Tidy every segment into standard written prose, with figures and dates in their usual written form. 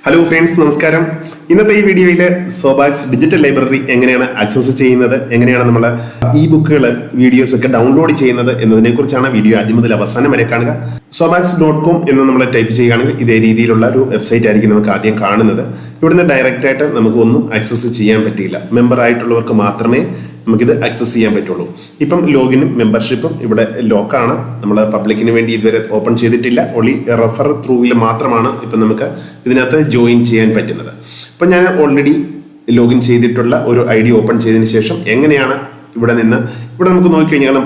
Hello friends, നമസ്കാരം. ഇന്നത്തെ ഈ വീഡിയോയിൽ സോബാക്സ് ഡിജിറ്റൽ ലൈബ്രറി എങ്ങനെയാണ് ആക്സസ് ചെയ്യുന്നത്, എങ്ങനെയാണ് നമ്മൾ ഇ ബുക്കുകൾ വീഡിയോസ് ഒക്കെ ഡൗൺലോഡ് ചെയ്യുന്നത് എന്നതിനെ കുറിച്ചാണ് വീഡിയോ ആദ്യം മുതൽ അവസാനം വരെ കാണുക. sobax.com എന്ന് നമ്മൾ ടൈപ്പ് ചെയ്യുകയാണെങ്കിൽ ഇതേ രീതിയിലുള്ള ഒരു വെബ്സൈറ്റ് ആയിരിക്കും നമുക്ക് ആദ്യം കാണുന്നത്. ഇവിടുന്ന് ഡയറക്റ്റ് ആയിട്ട് നമുക്ക് ഒന്നും ആക്സസ് ചെയ്യാൻ പറ്റില്ല. മെമ്പർ ആയിട്ടുള്ളവർക്ക് മാത്രമേ നമുക്കിത് ആക്സസ് ചെയ്യാൻ പറ്റുള്ളൂ. ഇപ്പം ലോഗിനും മെമ്പർഷിപ്പും ഇവിടെ ലോക്കാണ്. നമ്മൾ പബ്ലിക്കിന് വേണ്ടി ഇതുവരെ ഓപ്പൺ ചെയ്തിട്ടില്ല. ഓൺലി റെഫർ ത്രൂവിൽ മാത്രമാണ് ഇപ്പം നമുക്ക് ഇതിനകത്ത് ജോയിൻ ചെയ്യാൻ പറ്റുന്നത്. ഇപ്പം ഞാൻ ഓൾറെഡി ലോഗിൻ ചെയ്തിട്ടുള്ള ഒരു ID ഓപ്പൺ ചെയ്തതിന് ശേഷം എങ്ങനെയാണ് ഇവിടെ നമുക്ക് നോക്കിക്കഴിഞ്ഞാൽ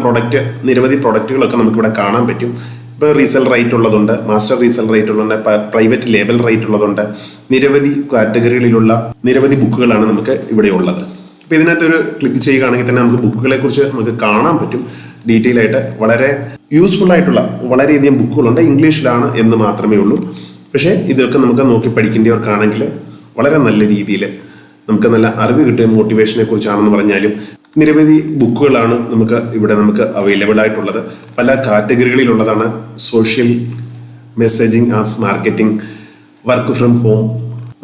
നിരവധി പ്രൊഡക്റ്റുകളൊക്കെ നമുക്കിവിടെ കാണാൻ പറ്റും. ഇപ്പോൾ റീസെൽ റൈറ്റ് ഉള്ളതുണ്ട്, മാസ്റ്റർ റീസെൽ റൈറ്റ് ഉള്ളതുണ്ട്, പ്രൈവറ്റ് ലേബൽ റൈറ്റ് ഉള്ളതുണ്ട്. നിരവധി കാറ്റഗറികളിലുള്ള നിരവധി ബുക്കുകളാണ് നമുക്ക് ഇവിടെ ഉള്ളത്. അപ്പോൾ ഇതിനകത്ത് ഒരു ക്ലിക്ക് ചെയ്യുകയാണെങ്കിൽ തന്നെ നമുക്ക് ബുക്കുകളെ കുറിച്ച് നമുക്ക് കാണാൻ പറ്റും. ഡീറ്റെയിൽ ആയിട്ട് വളരെ യൂസ്ഫുൾ ആയിട്ടുള്ള വളരെയധികം ബുക്കുകളുണ്ട്. ഇംഗ്ലീഷിലാണ് എന്ന് മാത്രമേ ഉള്ളൂ. പക്ഷേ ഇതൊക്കെ നമുക്ക് നോക്കി പഠിക്കേണ്ടവർക്കാണെങ്കിൽ വളരെ നല്ല രീതിയിൽ നമുക്ക് നല്ല അറിവ് കിട്ടിയ മോട്ടിവേഷനെ കുറിച്ചാണെന്ന് പറഞ്ഞാലും നിരവധി ബുക്കുകളാണ് നമുക്ക് അവൈലബിൾ ആയിട്ടുള്ളത്. പല കാറ്റഗറികളിലുള്ളതാണ്. Social, messaging, apps, marketing, work from home,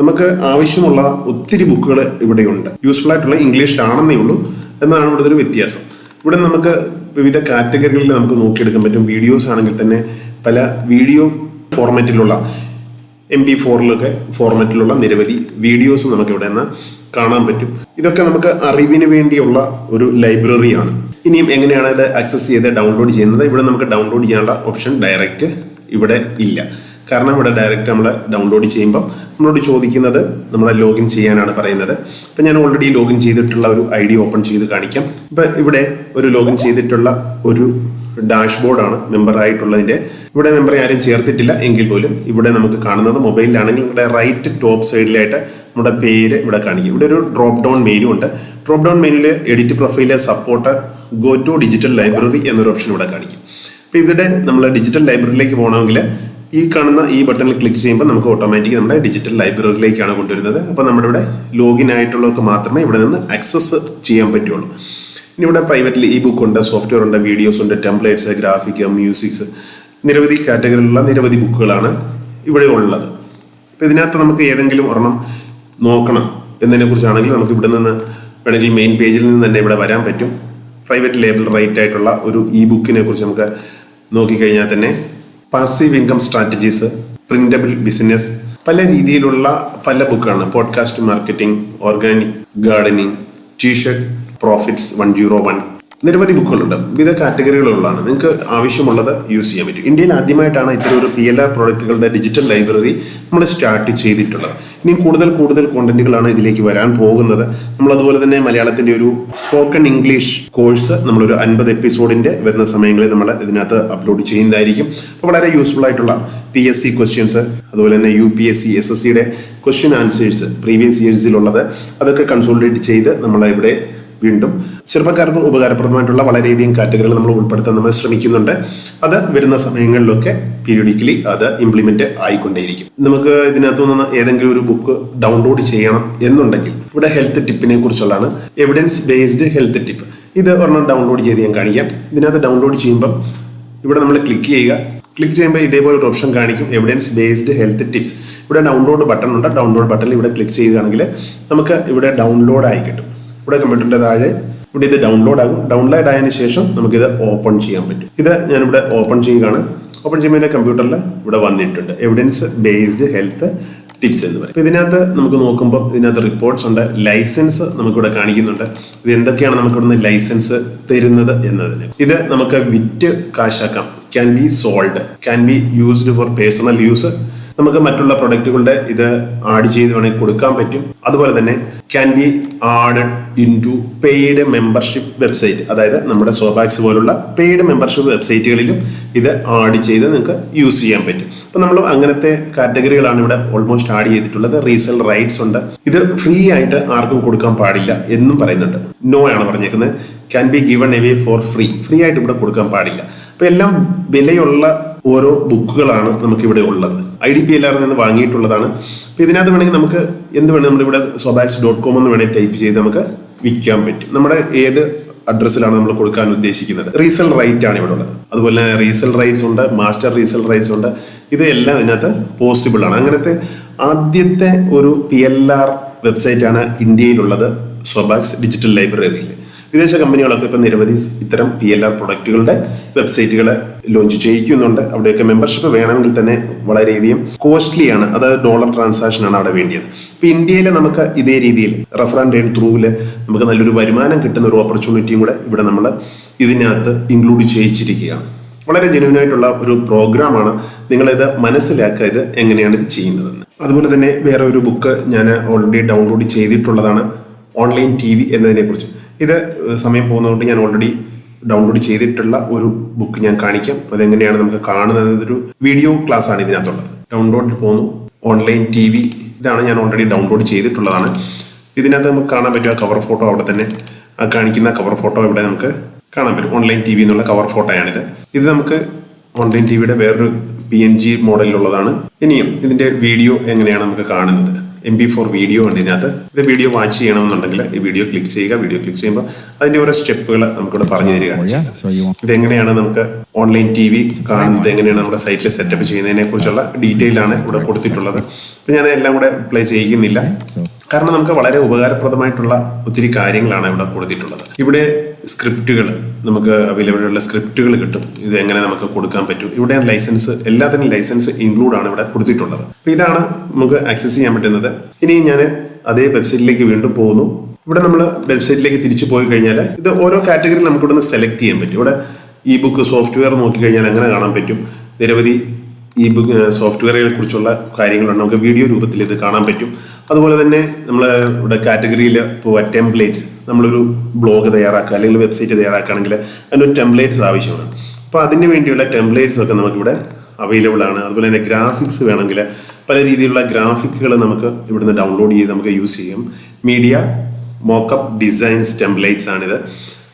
നമുക്ക് ആവശ്യമുള്ള ഒത്തിരി ബുക്കുകൾ ഇവിടെയുണ്ട്. യൂസ്ഫുൾ ആയിട്ടുള്ള ഇംഗ്ലീഷിലാണെന്നേ ഉള്ളൂ എന്നാണ് ഇവിടുത്തെ ഒരു വ്യത്യാസം. ഇവിടെ നമുക്ക് വിവിധ കാറ്റഗറികളിൽ നമുക്ക് നോക്കിയെടുക്കാൻ പറ്റും. വീഡിയോസ് ആണെങ്കിൽ തന്നെ പല വീഡിയോ ഫോർമാറ്റിലുള്ള MP4 ഫോർമാറ്റിലുള്ള നിരവധി വീഡിയോസ് നമുക്ക് ഇവിടെ നിന്ന് കാണാൻ പറ്റും. ഇതൊക്കെ നമുക്ക് അറിവിന് വേണ്ടിയുള്ള ഒരു ലൈബ്രറിയാണ്. ഇനിയും എങ്ങനെയാണ് ഇത് ആക്സസ് ചെയ്ത് ഡൗൺലോഡ് ചെയ്യുന്നത്? ഇവിടെ നമുക്ക് ഡൗൺലോഡ് ചെയ്യാനുള്ള ഓപ്ഷൻ ഡയറക്റ്റ് ഇവിടെ ഇല്ല. കാരണം ഇവിടെ ഡയറക്റ്റ് നമ്മൾ ഡൗൺലോഡ് ചെയ്യുമ്പം നമ്മളോട് ചോദിക്കുന്നത് നമ്മളെ ലോഗിൻ ചെയ്യാനാണ് പറയുന്നത്. ഇപ്പം ഞാൻ ഓൾറെഡി ലോഗിൻ ചെയ്തിട്ടുള്ള ഒരു ID ഓപ്പൺ ചെയ്ത് കാണിക്കാം. ഇപ്പം ഇവിടെ ഒരു ലോഗിൻ ചെയ്തിട്ടുള്ള ഒരു ഡാഷ്ബോർഡാണ് മെമ്പർ ആയിട്ടുള്ളതിൻ്റെ. ഇവിടെ മെമ്പറെ ആരും ചേർത്തിട്ടില്ല എങ്കിൽ പോലും ഇവിടെ നമുക്ക് കാണുന്നത് മൊബൈലിലാണെങ്കിൽ ഇവിടെ റൈറ്റ് ടോപ്പ് സൈഡിലായിട്ട് നമ്മുടെ പേര് ഇവിടെ കാണിക്കും. ഇവിടെ ഒരു ഡ്രോപ്പ് ഡൗൺ മെനു ഉണ്ട്. ഡ്രോപ്പ് ഡൗൺ മെനുവിൽ edit profile, support, go to digital library എന്നൊരു ഓപ്ഷൻ ഇവിടെ കാണിക്കും. അപ്പോൾ ഇവിടെ നമ്മൾ ഡിജിറ്റൽ ലൈബ്രറിയിലേക്ക് പോകണമെങ്കിൽ ഈ കാണുന്ന ഈ ബട്ടണിൽ ക്ലിക്ക് ചെയ്യുമ്പോൾ നമുക്ക് ഓട്ടോമാറ്റിക് നമ്മുടെ ഡിജിറ്റൽ ലൈബ്രറിയിലേക്കാണ് കൊണ്ടുവരുന്നത്. അപ്പോൾ നമ്മുടെ ഇവിടെ ലോഗിൻ ആയിട്ടുള്ളവർക്ക് മാത്രമേ ഇവിടെ നിന്ന് ആക്സസ് ചെയ്യാൻ പറ്റുള്ളൂ. ഇനി ഇവിടെ പ്രൈവറ്റിൽ ഇ ബുക്ക് ഉണ്ട്, സോഫ്റ്റ്വെയർ ഉണ്ട്, വീഡിയോസ് ഉണ്ട്, ടെംപ്ലേറ്റ്സ്, ഗ്രാഫിക്, മ്യൂസിക്സ്, നിരവധി കാറ്റഗറിയിലുള്ള നിരവധി ബുക്കുകളാണ് ഇവിടെ ഉള്ളത്. അപ്പോൾ ഇതിനകത്ത് നമുക്ക് ഏതെങ്കിലും ഒരെണ്ണം നോക്കണം എന്നതിനെ കുറിച്ചാണെങ്കിൽ നമുക്ക് ഇവിടെ നിന്ന് വേണമെങ്കിൽ മെയിൻ പേജിൽ നിന്ന് തന്നെ ഇവിടെ വരാൻ പറ്റും. പ്രൈവറ്റ് ലേബൽ റൈറ്റ് ആയിട്ടുള്ള ഒരു ഇ ബുക്കിനെ കുറിച്ച് നമുക്ക് നോക്കിക്കഴിഞ്ഞാൽ തന്നെ passive income strategies, printable business, പല രീതിയിലുള്ള പല ബുക്കാണ്. Podcast marketing, organic gardening, T shirt profits 101, നിരവധി ബുക്കുകളുണ്ട്. വിവിധ കാറ്റഗറികളുള്ളതാണ്. നിങ്ങൾക്ക് ആവശ്യമുള്ളത് യൂസ് ചെയ്യാൻ പറ്റും. ഇന്ത്യയിൽ ആദ്യമായിട്ടാണ് ഇത്തരം ഒരു PLR പ്രോഡക്റ്റുകളുടെ ഡിജിറ്റൽ ലൈബ്രറി നമ്മൾ സ്റ്റാർട്ട് ചെയ്തിട്ടുള്ളത്. ഇനി കൂടുതൽ കോണ്ടന്റുകളാണ് ഇതിലേക്ക് വരാൻ പോകുന്നത്. നമ്മൾ അതുപോലെ തന്നെ മലയാളത്തിന്റെ ഒരു സ്പോക്കൺ ഇംഗ്ലീഷ് കോഴ്സ് നമ്മളൊരു 50 എപ്പിസോഡിന്റെ വരുന്ന സമയങ്ങളിൽ നമ്മൾ ഇതിനകത്ത് അപ്ലോഡ് ചെയ്യുന്നതായിരിക്കും. അപ്പോൾ വളരെ യൂസ്ഫുൾ ആയിട്ടുള്ള PSC ക്വസ്റ്റ്യൻസ്, അതുപോലെ തന്നെ UPSC, SSCയുടെ ക്വസ്റ്റ്യൻ ആൻസേഴ്സ് പ്രീവിയസ് ഇയേഴ്സിലുള്ളത് അതൊക്കെ കൺസോളിഡേറ്റ് ചെയ്ത് നമ്മളിവിടെ വീണ്ടും ചെറുപ്പക്കാർക്ക് ഉപകാരപ്രദമായിട്ടുള്ള വളരെയധികം കാറ്റഗറികൾ നമ്മൾ ഉൾപ്പെടുത്താൻ നമ്മൾ ശ്രമിക്കുന്നുണ്ട്. അത് വരുന്ന സമയങ്ങളിലൊക്കെ പീരിയോഡിക്കലി അത് ഇംപ്ലിമെന്റ് ആയിക്കൊണ്ടേയിരിക്കും. നമുക്ക് ഇതിനകത്തുനിന്ന് ഏതെങ്കിലും ഒരു ബുക്ക് ഡൗൺലോഡ് ചെയ്യണം എന്നുണ്ടെങ്കിൽ ഇവിടെ ഹെൽത്ത് ടിപ്പിനെ കുറിച്ചുള്ളതാണ്. Evidence based health tip. ഇത് ഒരെണ്ണം ഡൗൺലോഡ് ചെയ്ത് ഞാൻ കാണിക്കാം. ഇതിനകത്ത് ഡൗൺലോഡ് ചെയ്യുമ്പം ഇവിടെ നമ്മൾ ക്ലിക്ക് ചെയ്യുക. ക്ലിക്ക് ചെയ്യുമ്പോൾ ഇതേപോലെ ഒരു ഓപ്ഷൻ കാണിക്കും, എവിഡൻസ് ബേസ്ഡ് ഹെൽത്ത് ടിപ്സ്. ഇവിടെ ഡൗൺലോഡ് ബട്ടൺ ഉണ്ട്. ഡൗൺലോഡ് ബട്ടണിൽ ഇവിടെ ക്ലിക്ക് ചെയ്യുകയാണെങ്കിൽ നമുക്ക് ഇവിടെ ഡൗൺലോഡ് ആയി കിട്ടും. ഇവിടെ കമ്പ്യൂട്ടറിൻ്റെ താഴെ ഇവിടെ ഇത് ഡൗൺലോഡ് ആകും. ഡൗൺലോഡ് ആയതിനു ശേഷം നമുക്കിത് ഓപ്പൺ ചെയ്യാൻ പറ്റും. ഇത് ഞാനിവിടെ ഓപ്പൺ ചെയ്യുകയാണ്. ഓപ്പൺ ചെയ്യുമ്പോൾ എൻ്റെ കമ്പ്യൂട്ടറിൽ ഇവിടെ വന്നിട്ടുണ്ട് എവിഡൻസ് ബേസ്ഡ് ഹെൽത്ത് ടിപ്സ് എന്ന് പറയും. അപ്പോൾ ഇതിനകത്ത് നമുക്ക് നോക്കുമ്പോൾ ഇതിനകത്ത് റിപ്പോർട്ട്സ് ഉണ്ട്, ലൈസൻസ് നമുക്കിവിടെ കാണിക്കുന്നുണ്ട്. ഇത് എന്തൊക്കെയാണ് നമുക്കിവിടുന്ന് ലൈസൻസ് തരുന്നത് എന്നതിന്. ഇത് നമുക്ക് വിറ്റ് കാശാക്കാം. Can be sold, can be used for personal use. നമുക്ക് മറ്റുള്ള പ്രൊഡക്റ്റുകളുടെ ഇത് ആഡ് ചെയ്ത് വേണമെങ്കിൽ കൊടുക്കാൻ പറ്റും. അതുപോലെ തന്നെ can be added in to paid membership website, അതായത് നമ്മുടെ സോബാക്സ് പോലുള്ള പെയ്ഡ് മെമ്പർഷിപ്പ് വെബ്സൈറ്റുകളിലും ഇത് ആഡ് ചെയ്ത് നിങ്ങൾക്ക് യൂസ് ചെയ്യാൻ പറ്റും. അപ്പം നമ്മൾ അങ്ങനത്തെ കാറ്റഗറികളാണ് ഇവിടെ ഓൾമോസ്റ്റ് ആഡ് ചെയ്തിട്ടുള്ളത്. റീസെൽ റൈറ്റ്സ് ഉണ്ട്. ഇത് ഫ്രീ ആയിട്ട് ആർക്കും കൊടുക്കാൻ പാടില്ല എന്നും പറയുന്നുണ്ട്. നോ ആണ് പറഞ്ഞേക്കുന്നത്. Can be given away four free ആയിട്ട് ഇവിടെ കൊടുക്കാൻ പാടില്ല. അപ്പോൾ എല്ലാം വിലയുള്ള ഓരോ ബുക്കുകളാണ് നമുക്കിവിടെ ഉള്ളത്. IDPLR നിന്ന് വാങ്ങിയിട്ടുള്ളതാണ്. അപ്പോൾ ഇതിനകത്ത് വേണമെങ്കിൽ നമുക്ക് എന്ത് വേണമെങ്കിൽ നമ്മളിവിടെ sobax.com എന്ന് വേണമെങ്കിൽ ടൈപ്പ് ചെയ്ത് നമുക്ക് വിൽക്കാൻ പറ്റും. നമ്മുടെ ഏത് അഡ്രസ്സിലാണ് നമ്മൾ കൊടുക്കാൻ ഉദ്ദേശിക്കുന്നത്. റീസെൽ റൈറ്റ് ആണ് ഇവിടെ ഉള്ളത്. അതുപോലെ റീസെൽ റൈറ്റ്സ് ഉണ്ട്, മാസ്റ്റർ റീസെൽ റൈറ്റ്സ് ഉണ്ട്. ഇതെല്ലാം ഇതിനകത്ത് പോസിബിൾ ആണ്. അങ്ങനത്തെ ആദ്യത്തെ ഒരു PLR വെബ്സൈറ്റാണ് ഇന്ത്യയിലുള്ളത്, സോബാക്സ് ഡിജിറ്റൽ ലൈബ്രറിയിൽ. വിദേശ കമ്പനികളൊക്കെ ഇപ്പം നിരവധി ഇത്തരം PLR പ്രൊഡക്റ്റുകളുടെ വെബ്സൈറ്റുകൾ ലോഞ്ച് ചെയ്യിക്കുന്നുണ്ട്. അവിടെയൊക്കെ മെമ്പർഷിപ്പ് വേണമെങ്കിൽ തന്നെ വളരെയധികം കോസ്റ്റ്ലി ആണ്, അതായത് ഡോളർ ട്രാൻസാക്ഷൻ ആണ് അവിടെ വേണ്ടിയത്. ഇപ്പം ഇന്ത്യയിൽ നമുക്ക് ഇതേ രീതിയിൽ റെഫർ ആൻഡ് ഏൺ ത്രൂവിൽ നമുക്ക് നല്ലൊരു വരുമാനം കിട്ടുന്ന ഒരു ഓപ്പർച്യൂണിറ്റിയും കൂടെ ഇവിടെ നമ്മൾ ഇതിനകത്ത് ഇൻക്ലൂഡ് ചെയ്യിച്ചിരിക്കുകയാണ്. വളരെ ജെന്യൂൻ ആയിട്ടുള്ള ഒരു പ്രോഗ്രാമാണ്. നിങ്ങളിത് മനസ്സിലാക്കുക, ഇത് എങ്ങനെയാണ് ഇത് ചെയ്യുന്നതെന്ന്. അതുപോലെ തന്നെ വേറെ ഒരു ബുക്ക് ഞാൻ ഓൾറെഡി ഡൗൺലോഡ് ചെയ്തിട്ടുള്ളതാണ്, ഓൺലൈൻ TV എന്നതിനെക്കുറിച്ച്. ഇത് സമയം പോകുന്നതുകൊണ്ട് ഞാൻ ഓൾറെഡി ഡൗൺലോഡ് ചെയ്തിട്ടുള്ള ഒരു ബുക്ക് ഞാൻ കാണിക്കാം. അതെങ്ങനെയാണ് നമുക്ക് കാണുന്നത്, ഒരു വീഡിയോ ക്ലാസ് ആണ് ഇതിനകത്തുള്ളത്. ഡൗൺലോഡിൽ പോകുന്നു, ഓൺലൈൻ TV, ഇതാണ് ഞാൻ ഓൾറെഡി ഡൗൺലോഡ് ചെയ്തിട്ടുള്ളതാണ്. ഇതിനകത്ത് നമുക്ക് കാണാൻ പറ്റും ആ കവർ ഫോട്ടോ, അവിടെ തന്നെ ആ കാണിക്കുന്ന കവർ ഫോട്ടോ ഇവിടെ നമുക്ക് കാണാൻ പറ്റും. ഓൺലൈൻ TV എന്നുള്ള കവർ ഫോട്ടോയാണിത്. ഇത് നമുക്ക് ഓൺലൈൻ TVയുടെ വേറൊരു PNG മോഡലിലുള്ളതാണ്. ഇനിയും ഇതിന്റെ വീഡിയോ എങ്ങനെയാണ് നമുക്ക് കാണുന്നത്, MP4 വീഡിയോ ഉണ്ട് ഇതിനകത്ത്. ഇത് വീഡിയോ വാച്ച് ചെയ്യണമെന്നുണ്ടെങ്കിൽ ഈ വീഡിയോ ക്ലിക്ക് ചെയ്യുക. വീഡിയോ ക്ലിക്ക് ചെയ്യുമ്പോൾ അതിന്റെ ഓരോ സ്റ്റെപ്പുകൾ നമുക്കിവിടെ പറഞ്ഞു തരികയാണ്. ഇതെങ്ങനെയാണ് നമുക്ക് ഓൺലൈൻ TV കാണുന്നത്, എങ്ങനെയാണ് നമ്മുടെ സൈറ്റിൽ സെറ്റപ്പ് ചെയ്യുന്നതിനെ കുറിച്ചുള്ള ഡീറ്റെയിൽ ആണ് ഇവിടെ കൊടുത്തിട്ടുള്ളത്. അപ്പൊ ഞാൻ എല്ലാം കൂടെ പ്ലേ ചെയ്യിക്കുന്നില്ല, കാരണം നമുക്ക് വളരെ ഉപകാരപ്രദമായിട്ടുള്ള ഒത്തിരി കാര്യങ്ങളാണ് ഇവിടെ കൊടുത്തിട്ടുള്ളത്. ഇവിടെ സ്ക്രിപ്റ്റുകൾ നമുക്ക് അവൈലബിൾ ഉള്ള സ്ക്രിപ്റ്റുകൾ കിട്ടും. ഇത് എങ്ങനെ നമുക്ക് കൊടുക്കാൻ പറ്റും. ഇവിടെ ലൈസൻസ്, എല്ലാത്തിനും ലൈസൻസ് ഇൻക്ലൂഡ് ആണ് ഇവിടെ കൊടുത്തിട്ടുള്ളത്. അപ്പൊ ഇതാണ് നമുക്ക് ആക്സസ് ചെയ്യാൻ പറ്റുന്നത്. ഇനി ഞാൻ അതേ വെബ്സൈറ്റിലേക്ക് വീണ്ടും പോകുന്നു. ഇവിടെ നമ്മൾ വെബ്സൈറ്റിലേക്ക് തിരിച്ചു പോയി കഴിഞ്ഞാൽ ഇത് ഓരോ കാറ്റഗറിയിൽ നമുക്ക് ഇവിടെ നിന്ന് സെലക്ട് ചെയ്യാൻ പറ്റും. ഇവിടെ ഇ-ബുക്ക് സോഫ്റ്റ്വെയർ നോക്കിക്കഴിഞ്ഞാൽ അങ്ങനെ കാണാൻ പറ്റും. നിരവധി ഇ-ബുക്ക് സോഫ്റ്റ്വെയറുകളെ കുറിച്ചുള്ള കാര്യങ്ങളുണ്ട്, നമുക്ക് വീഡിയോ രൂപത്തിൽ ഇത് കാണാൻ പറ്റും. അതുപോലെ തന്നെ നമ്മൾ ഇവിടെ കാറ്റഗറിയിൽ ഇപ്പോൾ ടെംപ്ലേറ്റ്സ്, നമ്മളൊരു ബ്ലോഗ് തയ്യാറാക്കുക അല്ലെങ്കിൽ വെബ്സൈറ്റ് തയ്യാറാക്കുകയാണെങ്കിൽ അതിനൊരു ടെംപ്ലേറ്റ്സ് ആവശ്യമാണ്. അപ്പോൾ അതിന് വേണ്ടിയുള്ള ടെംപ്ലേറ്റ്സ് ഒക്കെ നമുക്കിവിടെ അവൈലബിൾ ആണ്. അതുപോലെ തന്നെ ഗ്രാഫിക്സ് വേണമെങ്കിൽ പല രീതിയിലുള്ള ഗ്രാഫിക്കുകൾ നമുക്ക് ഇവിടുന്ന് ഡൗൺലോഡ് ചെയ്ത് നമുക്ക് യൂസ് ചെയ്യും. മീഡിയ മോക്കപ്പ് ഡിസൈൻസ് ടെംപ്ലേറ്റ്സ് ആണിത്.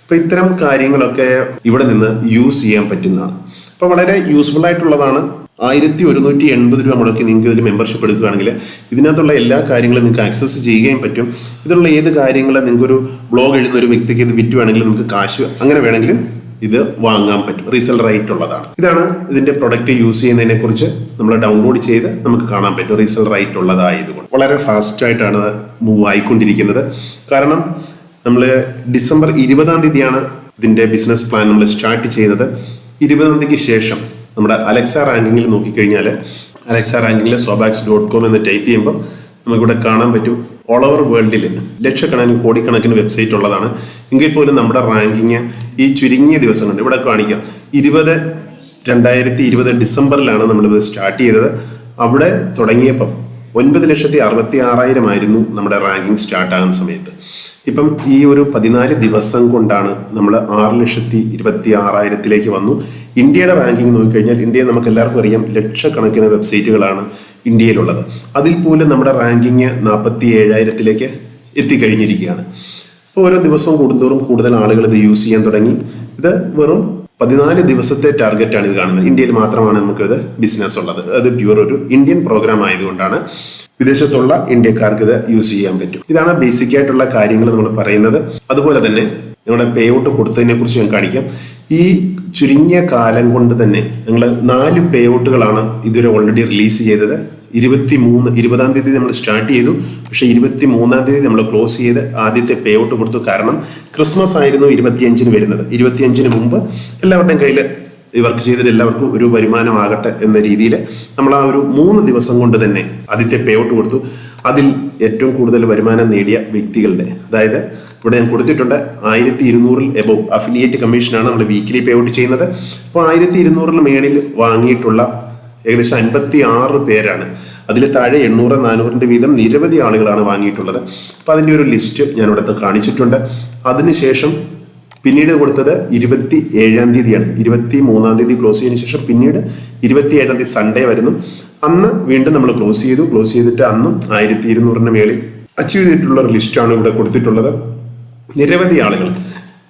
അപ്പോൾ ഇത്തരം കാര്യങ്ങളൊക്കെ ഇവിടെ നിന്ന് യൂസ് ചെയ്യാൻ പറ്റുന്നതാണ്. അപ്പോൾ വളരെ യൂസ്ഫുൾ ആയിട്ടുള്ളതാണ്. 1180 രൂപ മുടക്കി നിങ്ങൾക്ക് ഇതിൽ മെമ്പർഷിപ്പ് എടുക്കുകയാണെങ്കിൽ ഇതിനകത്തുള്ള എല്ലാ കാര്യങ്ങളും നിങ്ങൾക്ക് ആക്സസ് ചെയ്യുകയും പറ്റും. ഇതിലുള്ള ഏത് കാര്യങ്ങൾ നിങ്ങൾക്കൊരു ബ്ലോഗ് എഴുതുന്ന ഒരു വ്യക്തിക്ക് ഇത് വിറ്റുവാണെങ്കിലും നമുക്ക് കാശ് അങ്ങനെ വേണമെങ്കിലും ഇത് വാങ്ങാൻ പറ്റും. റീസെൽ റൈറ്റ് ഉള്ളതാണ്. ഇതാണ് ഇതിന്റെ പ്രൊഡക്റ്റ് യൂസ് ചെയ്യുന്നതിനെ കുറിച്ച് നമ്മൾ ഡൗൺലോഡ് ചെയ്ത് നമുക്ക് കാണാൻ പറ്റും. റീസെൽ റൈറ്റ് ഉള്ളതായതുകൊണ്ട് വളരെ ഫാസ്റ്റ് ആയിട്ടാണ് മൂവ് ആയിക്കൊണ്ടിരിക്കുന്നത്. കാരണം നമ്മൾ ഡിസംബർ 20-ാം തീയതിയാണ് ഇതിന്റെ ബിസിനസ് പ്ലാൻ നമ്മൾ സ്റ്റാർട്ട് ചെയ്യുന്നത്. 20-ാം തീയതിക്ക് ശേഷം നമ്മുടെ അലക്സ റാങ്കിങ്ങിൽ നോക്കിക്കഴിഞ്ഞാൽ അലക്സ റാങ്കിങ്ങിൽ sobax.com എന്ന് ടൈപ്പ് ചെയ്യുമ്പോൾ നമുക്കിവിടെ കാണാൻ പറ്റും. ഓൾ ഓവർ വേൾഡിൽ ലക്ഷക്കണക്കിന് കോടിക്കണക്കിന് വെബ്സൈറ്റ് ഉള്ളതാണ്. എങ്കിൽ പോലും നമ്മുടെ റാങ്കിങ് ഈ ചുരുങ്ങിയ ദിവസം കൊണ്ട് ഇവിടെ കാണിക്കാം. 2020 ഡിസംബറിലാണ് നമ്മളിത് സ്റ്റാർട്ട് ചെയ്തത്. അവിടെ തുടങ്ങിയപ്പം 9,66,000 ആയിരുന്നു നമ്മുടെ റാങ്കിങ് സ്റ്റാർട്ട് ആകുന്ന സമയത്ത്. ഇപ്പം ഈ ഒരു 14 ദിവസം കൊണ്ടാണ് നമ്മൾ 6,26,000 വന്നു. ഇന്ത്യയുടെ റാങ്കിങ് നോക്കിക്കഴിഞ്ഞാൽ ഇന്ത്യയിൽ നമുക്ക് എല്ലാവർക്കും അറിയാം ലക്ഷക്കണക്കിന് വെബ്സൈറ്റുകളാണ് ഇന്ത്യയിലുള്ളത്. അതിൽ പോലും നമ്മുടെ റാങ്കിങ് 47,000 എത്തിക്കഴിഞ്ഞിരിക്കുകയാണ്. അപ്പോൾ ഓരോ ദിവസവും കൂടുന്തോറും കൂടുതൽ ആളുകൾ ഇത് യൂസ് ചെയ്യാൻ തുടങ്ങി. ഇത് വെറും 14 ദിവസത്തെ ടാർഗറ്റാണ് ഇത് കാണുന്നത്. ഇന്ത്യയിൽ മാത്രമാണ് നമുക്കിത് ബിസിനസ് ഉള്ളത്. അത് പ്യൂർ ഒരു ഇന്ത്യൻ പ്രോഗ്രാം ആയതുകൊണ്ടാണ് വിദേശത്തുള്ള ഇന്ത്യക്കാർക്ക് ഇത് യൂസ് ചെയ്യാൻ പറ്റും. ഇതാണ് ബേസിക് ആയിട്ടുള്ള കാര്യങ്ങൾ നമ്മൾ പറയുന്നത്. അതുപോലെ തന്നെ നിങ്ങളുടെ പേ ഔട്ട് കൊടുത്തതിനെ കുറിച്ച് ഞാൻ കാണിക്കാം. ഈ ചുരുങ്ങിയ കാലം കൊണ്ട് തന്നെ നിങ്ങൾ 4 പേ ഔട്ടുകളാണ് ഇതുവരെ ഓൾറെഡി റിലീസ് ചെയ്തത്. 20-ാം തീയതി നമ്മൾ സ്റ്റാർട്ട് ചെയ്തു, പക്ഷേ 23-ാം തീയതി നമ്മൾ ക്ലോസ് ചെയ്ത് ആദ്യത്തെ പേ ഔട്ട് കൊടുത്തു. കാരണം ക്രിസ്മസ് ആയിരുന്നു 25-ന് വരുന്നത്. 25-ന് മുമ്പ് എല്ലാവരുടെയും കയ്യിൽ വർക്ക് ചെയ്തിട്ട് എല്ലാവർക്കും ഒരു വരുമാനമാകട്ടെ എന്ന രീതിയിൽ നമ്മൾ ആ ഒരു 3 ദിവസം കൊണ്ട് തന്നെ ആദ്യത്തെ പേ ഔട്ട് കൊടുത്തു. അതിൽ ഏറ്റവും കൂടുതൽ വരുമാനം നേടിയ വ്യക്തികളുടെ, അതായത് ഇവിടെ ഞാൻ കൊടുത്തിട്ടുണ്ട് 1200-ൽ എബോവ് അഫിലിയേറ്റ് കമ്മീഷനാണ് നമ്മൾ വീക്കിലി പേ ഔട്ട് ചെയ്യുന്നത്. അപ്പോൾ 1200-ൽ മേളിൽ വാങ്ങിയിട്ടുള്ള ഏകദേശം 56 പേരാണ്. അതിൽ താഴെ 800-400 വീതം നിരവധി ആളുകളാണ് വാങ്ങിയിട്ടുള്ളത്. അപ്പോൾ അതിൻ്റെ ഒരു ലിസ്റ്റ് ഞാൻ ഇവിടുത്തെ കാണിച്ചിട്ടുണ്ട്. അതിനുശേഷം പിന്നീട് കൊടുത്തത് 27-ാം തീയതിയാണ്. 23-ാം തീയതി ക്ലോസ് ചെയ്തതിനു ശേഷം പിന്നീട് 27-ാം തീയതി സൺഡേ വരുന്നു. അന്ന് വീണ്ടും നമ്മൾ ക്ലോസ് ചെയ്തിട്ട് അന്നും 1200-ന് മേളിൽ അച്ചീവ് ചെയ്തിട്ടുള്ള ഒരു ലിസ്റ്റാണ് ഇവിടെ കൊടുത്തിട്ടുള്ളത്. നിരവധി ആളുകൾ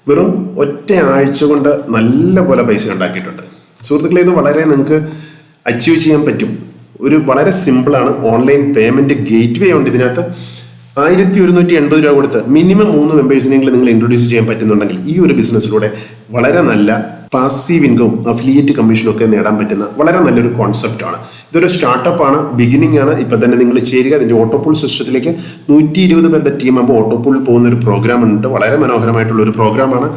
വെറും ഒറ്റ ആഴ്ച കൊണ്ട് നല്ല പോലെ പൈസ ഉണ്ടാക്കിയിട്ടുണ്ട്. സുഹൃത്തുക്കളെ, ഇത് വളരെ നിങ്ങൾക്ക് അച്ചീവ് ചെയ്യാൻ പറ്റും. ഒരു വളരെ സിമ്പിളാണ്. ഓൺലൈൻ പേയ്മെന്റ് ഗേറ്റ് വേ ഉണ്ട് ഇതിനകത്ത്. 1180 രൂപ കൊടുത്ത് മിനിമം 3 മെമ്പേഴ്സിനെങ്കിലും നിങ്ങൾ ഇൻട്രൊഡ്യൂസ് ചെയ്യാൻ പറ്റുന്നുണ്ടെങ്കിൽ ഈ ഒരു ബിസിനസ്സിലൂടെ വളരെ നല്ല പാസീവ് ഇൻകം, അഫിലിയേറ്റ് കമ്മീഷനും ഒക്കെ നേടാൻ പറ്റുന്ന വളരെ നല്ലൊരു കോൺസെപ്റ്റാണ്. ഇതൊരു സ്റ്റാർട്ടപ്പാണ്, ബിഗിനിങ് ആണ്. ഇപ്പം തന്നെ നിങ്ങൾ ചേരുക. ഇതിൻ്റെ ഓട്ടോപൂൾ സിസ്റ്റത്തിലേക്ക് 120 പേരുടെ ടീം ആകുമ്പോൾ ഓട്ടോപൂളിൽ പോകുന്ന ഒരു പ്രോഗ്രാം ഉണ്ട്. വളരെ മനോഹരമായിട്ടുള്ള ഒരു പ്രോഗ്രാമാണ്.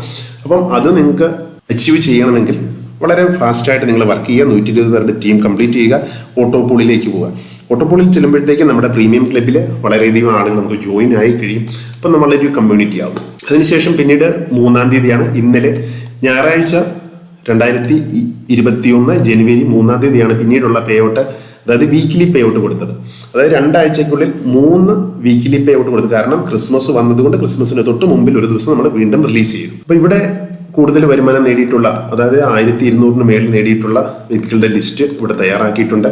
അപ്പം അത് നിങ്ങൾക്ക് അച്ചീവ് ചെയ്യണമെങ്കിൽ വളരെ ഫാസ്റ്റായിട്ട് നിങ്ങൾ വർക്ക് ചെയ്യുക. 120 പേരുടെ ടീം കംപ്ലീറ്റ് ചെയ്യുക. ഓട്ടോപൂളിലേക്ക് പോവുക. ഓട്ടോപൂളിൽ ചെല്ലുമ്പോഴത്തേക്ക് നമ്മുടെ പ്രീമിയം ക്ലബ്ബിൽ വളരെയധികം ആളുകൾ നമുക്ക് ജോയിൻ ആയി കഴിയും. അപ്പം നമ്മളൊരു കമ്മ്യൂണിറ്റി ആവും. അതിനുശേഷം പിന്നീട് 3-ാം തീയതിയാണ്, ഇന്നലെ ഞായറാഴ്ച 2021 ജനുവരി 3-ാം തീയതിയാണ് പിന്നീടുള്ള പേ ഔട്ട്, അതായത് വീക്കിലി പേ ഔട്ട് കൊടുത്തത്. അതായത് 2 ആഴ്ചയ്ക്കുള്ളിൽ 3 വീക്കിലി പേ ഔട്ട് കൊടുത്തു. കാരണം ക്രിസ്മസ് വന്നതുകൊണ്ട് ക്രിസ്മസിന് തൊട്ട് മുമ്പിൽ ഒരു ദിവസം നമ്മൾ വീണ്ടും റിലീസ് ചെയ്തു. അപ്പോൾ ഇവിടെ കൂടുതൽ വരുമാനം നേടിയിട്ടുള്ള, അതായത് 1200 മേളിൽ നേടിയിട്ടുള്ള വ്യക്തികളുടെ ലിസ്റ്റ് ഇവിടെ തയ്യാറാക്കിയിട്ടുണ്ട്.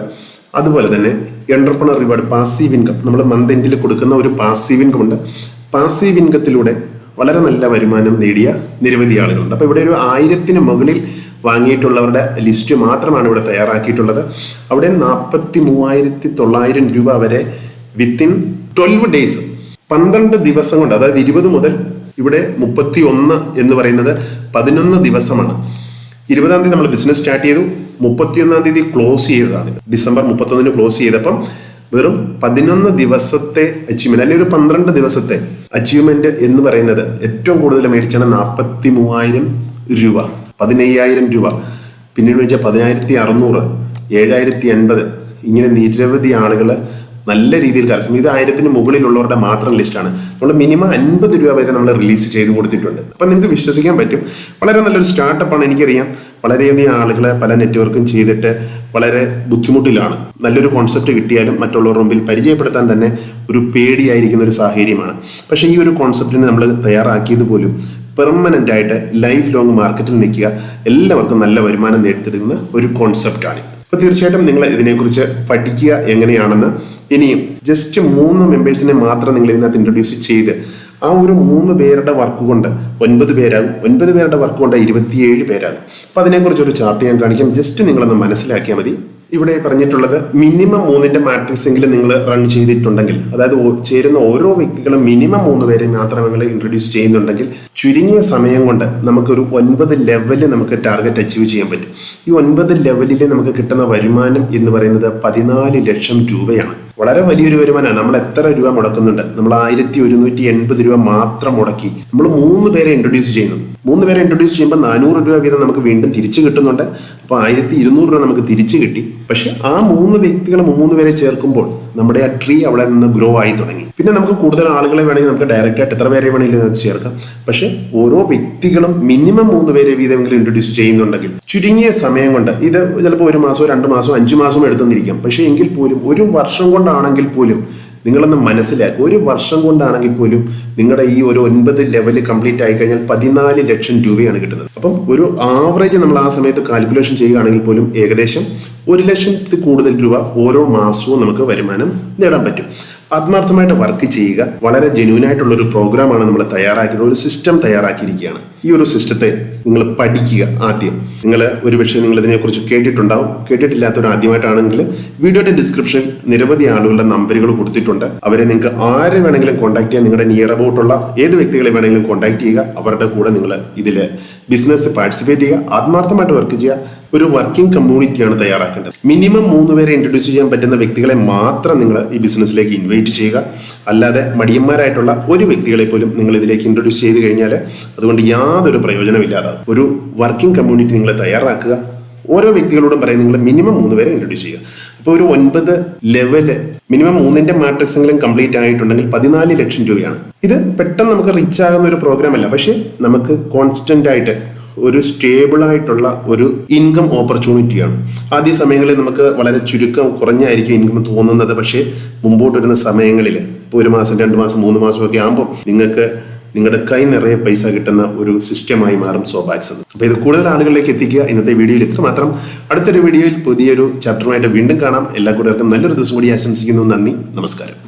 അതുപോലെ തന്നെ എന്റർപ്രണർ റിവാർഡ്, പാസീവ് ഇൻകം, നമ്മൾ മന്ത് എൻഡിൽ കൊടുക്കുന്ന ഒരു പാസീവ് ഇൻകം ഉണ്ട്. പാസീവ് ഇൻകത്തിലൂടെ വളരെ നല്ല വരുമാനം നേടിയ നിരവധി ആളുകളുണ്ട്. അപ്പോൾ ഇവിടെ ഒരു 1000-ന് മുകളിൽ വാങ്ങിയിട്ടുള്ളവരുടെ ലിസ്റ്റ് മാത്രമാണ് ഇവിടെ തയ്യാറാക്കിയിട്ടുള്ളത്. അവിടെ 43,900 രൂപ വരെ വിത്തിൻ 12 ഡേയ്സ്, 12 ദിവസം കൊണ്ട്, അതായത് 20 മുതൽ ഇവിടെ 31 എന്ന് പറയുന്നത് 11 ദിവസമാണ്. 20-ാം തീയതി നമ്മൾ ബിസിനസ് സ്റ്റാർട്ട് ചെയ്തു, 31-ാം തീയതി ക്ലോസ് ചെയ്തതാണ്. ഡിസംബർ 31-ന് ക്ലോസ് ചെയ്തപ്പം വെറും 11 ദിവസത്തെ അച്ചീവ്മെന്റ്, അല്ലെങ്കിൽ ഒരു 12 ദിവസത്തെ അച്ചീവ്മെന്റ് എന്ന് പറയുന്നത് ഏറ്റവും കൂടുതൽ മേടിച്ചാണ് 43,000 രൂപ, 15,000 രൂപ, പിന്നീട് വെച്ചാൽ 10,600, 7,080, ഇങ്ങനെ നിരവധി ആളുകൾ നല്ല രീതിയിൽ കരസ്ഥം. ഇത് 1000-ന് മുകളിലുള്ളവരുടെ മാത്രം ലിസ്റ്റാണ്. നമ്മൾ മിനിമം 50 രൂപ വരെ നമ്മൾ റിലീസ് ചെയ്ത് കൊടുത്തിട്ടുണ്ട്. അപ്പം നിങ്ങൾക്ക് വിശ്വസിക്കാൻ പറ്റും, വളരെ നല്ലൊരു സ്റ്റാർട്ടപ്പാണ്. എനിക്കറിയാം വളരെയധികം ആളുകൾ പല നെറ്റ്വർക്കും ചെയ്തിട്ട് വളരെ ബുദ്ധിമുട്ടിലാണ്. നല്ലൊരു കോൺസെപ്റ്റ് കിട്ടിയാലും മറ്റുള്ളവരുടെ മുമ്പിൽ പരിചയപ്പെടുത്താൻ തന്നെ ഒരു പേടിയായിരിക്കുന്ന ഒരു സാഹചര്യമാണ്. പക്ഷേ ഈ ഒരു കോൺസെപ്റ്റിന് നമ്മൾ തയ്യാറാക്കിയത് പോലും പെർമനൻ്റ് ആയിട്ട് ലൈഫ് ലോങ് മാർക്കറ്റിൽ നിൽക്കുക, എല്ലാവർക്കും നല്ല വരുമാനം നേടിത്തരുന്ന ഒരു കോൺസെപ്റ്റാണ്. അപ്പോൾ തീർച്ചയായിട്ടും നിങ്ങൾ ഇതിനെക്കുറിച്ച് പഠിക്കുക എങ്ങനെയാണെന്ന്. ഇനിയും ജസ്റ്റ് 3 മെമ്പേഴ്സിനെ മാത്രം നിങ്ങൾ ഇതിനകത്ത് ഇൻട്രൊഡ്യൂസ് ചെയ്ത് ആ ഒരു 3 പേരുടെ വർക്ക് കൊണ്ട് 9 പേരാകും. 9 പേരുടെ വർക്ക് കൊണ്ട് 27 പേരാകും. അപ്പം അതിനെക്കുറിച്ച് ഒരു ചാർട്ട് ഞാൻ കാണിക്കാം. ജസ്റ്റ് നിങ്ങളൊന്ന് മനസ്സിലാക്കിയാൽ മതി. ഇവിടെ പറഞ്ഞിട്ടുള്ളത് മിനിമം 3-ന്റെ മാട്രിക്സ് എങ്കിലും നിങ്ങൾ റൺ ചെയ്തിട്ടുണ്ടെങ്കിൽ, അതായത് ചേരുന്ന ഓരോ വ്യക്തികളും മിനിമം 3 പേരെ മാത്രം നിങ്ങൾ ഇൻട്രൊഡ്യൂസ് ചെയ്യുന്നുണ്ടെങ്കിൽ ചുരുങ്ങിയ സമയം കൊണ്ട് നമുക്കൊരു 9 ലെവലിൽ നമുക്ക് ടാർഗറ്റ് അച്ചീവ് ചെയ്യാൻ പറ്റും. ഈ 9 ലെവലിൽ നമുക്ക് കിട്ടുന്ന വരുമാനം എന്ന് പറയുന്നത് 14 ലക്ഷം രൂപയാണ്. വളരെ വലിയൊരു വരുമാനമാണ്. നമ്മൾ എത്ര രൂപ മുടക്കുന്നുണ്ട്? നമ്മൾ 1,180 രൂപ മാത്രം മുടക്കി നമ്മൾ 3 പേരെ ഇൻട്രൊഡ്യൂസ് ചെയ്യുന്നു. 3 പേരെ ഇൻട്രൊഡ്യൂസ് ചെയ്യുമ്പോൾ 400 രൂപ വീതം നമുക്ക് വീണ്ടും തിരിച്ചു കിട്ടുന്നുണ്ട്. അപ്പോൾ 1,200 രൂപ നമുക്ക് തിരിച്ചു കിട്ടി. പക്ഷെ ആ 3 വ്യക്തികൾ 3 പേരെ ചേർക്കുമ്പോൾ നമ്മുടെ ആ ട്രീ അവിടെ നിന്ന് ഗ്രോ ആയി തുടങ്ങി. പിന്നെ നമുക്ക് കൂടുതൽ ആളുകളെ വേണമെങ്കിൽ നമുക്ക് ഡയറക്റ്റ് ആയിട്ട് എത്ര പേരെ വേണമെങ്കിലും ചേർക്കാം. പക്ഷെ ഓരോ വ്യക്തികളും മിനിമം 3 പേരെ വീതമെങ്കിലും ഇൻട്രൊഡ്യൂസ് ചെയ്യുന്നുണ്ടെങ്കിൽ ചുരുങ്ങിയ സമയം കൊണ്ട്, ഇത് ചിലപ്പോൾ 1 മാസമോ 2 മാസമോ 5 മാസമോ എടുത്തെന്നിരിക്കാം. പക്ഷെ എങ്കിൽ പോലും 1 വർഷം കൊണ്ടാണെങ്കിൽ പോലും നിങ്ങളൊന്ന് മനസ്സിലാക്കുക, 1 വർഷം കൊണ്ടാണെങ്കിൽ പോലും നിങ്ങളുടെ ഈ ഒരു 9 ലെവൽ കംപ്ലീറ്റ് ആയി കഴിഞ്ഞാൽ 14 ലക്ഷം രൂപയാണ് കിട്ടുന്നത്. അപ്പം ഒരു ആവറേജ് നമ്മൾ ആ സമയത്ത് കാൽക്കുലേഷൻ ചെയ്യുകയാണെങ്കിൽ പോലും ഏകദേശം 1 ലക്ഷത്തിൽ കൂടുതൽ രൂപ ഓരോ മാസവും നമുക്ക് വരുമാനം നേടാൻ പറ്റും. ആത്മാർത്ഥമായിട്ട് വർക്ക് ചെയ്യുക. വളരെ ജെന്യൂൻ ആയിട്ടുള്ള ഒരു പ്രോഗ്രാമാണ് നമ്മൾ തയ്യാറാക്കിയിട്ടുള്ള ഒരു സിസ്റ്റം തയ്യാറാക്കിയിരിക്കുകയാണ്. ഈ ഒരു സിസ്റ്റത്തെ നിങ്ങൾ പഠിക്കുക. ആദ്യം നിങ്ങൾ ഒരുപക്ഷെ നിങ്ങൾ ഇതിനെക്കുറിച്ച് കേട്ടിട്ടുണ്ടാവും. കേട്ടിട്ടില്ലാത്തവർ ആദ്യമായിട്ടാണെങ്കിൽ വീഡിയോയുടെ ഡിസ്ക്രിപ്ഷൻ നിരവധി ആളുകളുടെ നമ്പറുകൾ കൊടുത്തിട്ടുണ്ട്. അവരെ നിങ്ങൾക്ക് ആരെ വേണമെങ്കിലും കോൺടാക്ട് ചെയ്യാം. നിങ്ങളുടെ നിയർ അബൌട്ടുള്ള ഏത് വ്യക്തികളെ വേണമെങ്കിലും കോൺടാക്ട് ചെയ്യുക. അവരുടെ കൂടെ നിങ്ങൾ ഇതിൽ ബിസിനസ് പാർട്ടിസിപ്പേറ്റ് ചെയ്യുക. ആത്മാർത്ഥമായിട്ട് വർക്ക് ചെയ്യുക. ഒരു വർക്കിംഗ് കമ്മ്യൂണിറ്റിയാണ് തയ്യാറാക്കേണ്ടത്. മിനിമം 3 പേരെ ഇൻട്രൊഡ്യൂസ് ചെയ്യാൻ പറ്റുന്ന വ്യക്തികളെ മാത്രം നിങ്ങൾ ഈ ബിസിനസ്സിലേക്ക് ഇൻവൈറ്റ് ചെയ്യുക. അല്ലാതെ മടിയന്മാരായിട്ടുള്ള ഒരു വ്യക്തികളെ പോലും നിങ്ങൾ ഇതിലേക്ക് ഇൻട്രൊഡ്യൂസ് ചെയ്ത് കഴിഞ്ഞാൽ അതുകൊണ്ട് യാതൊരു പ്രയോജനമില്ലാതാകും. ഒരു വർക്കിംഗ് കമ്മ്യൂണിറ്റി നിങ്ങൾ തയ്യാറാക്കുക. ഓരോ വ്യക്തികളോടും പറയും നിങ്ങൾ മിനിമം 3 പേരെ ഇൻട്രൊഡ്യൂസ് ചെയ്യുക. അപ്പോൾ ഒരു 9 ലെവല് മിനിമം 3-ന്റെ മാട്രിക്സ് എങ്കിലും കംപ്ലീറ്റ് ആയിട്ടുണ്ടെങ്കിൽ 14 ലക്ഷം രൂപയാണ്. ഇത് പെട്ടെന്ന് നമുക്ക് റിച്ച് ആകുന്ന ഒരു പ്രോഗ്രാം അല്ല. പക്ഷേ നമുക്ക് കോൺസ്റ്റന്റ് ആയിട്ട് ഒരു സ്റ്റേബിൾ ആയിട്ടുള്ള ഒരു ഇൻകം ഓപ്പർച്യൂണിറ്റിയാണ്. ആദ്യ സമയങ്ങളിൽ നമുക്ക് വളരെ കുറഞ്ഞായിരിക്കും ഇൻകം തോന്നുന്നത്. പക്ഷേ മുമ്പോട്ട് വരുന്ന സമയങ്ങളിൽ ഇപ്പോൾ 1 മാസം 2 മാസം 3 മാസം ഒക്കെ ആകുമ്പോൾ നിങ്ങൾക്ക് നിങ്ങളുടെ കൈ നിറയെ പൈസ കിട്ടുന്ന ഒരു സിസ്റ്റമായി മാറും സോബാക്സ് എന്ന്. അപ്പോൾ ഇത് കൂടുതൽ ആളുകളിലേക്ക് എത്തിക്കുക. ഇന്നത്തെ വീഡിയോയിൽ ഇത്ര മാത്രം. അടുത്തൊരു വീഡിയോയിൽ പുതിയൊരു ചാപ്റ്ററുമായിട്ട് വീണ്ടും കാണാം. എല്ലാ കൂട്ടുകാർക്കും നല്ലൊരു ദിവസം കൂടി ആശംസിക്കുന്നു. നന്ദി, നമസ്കാരം.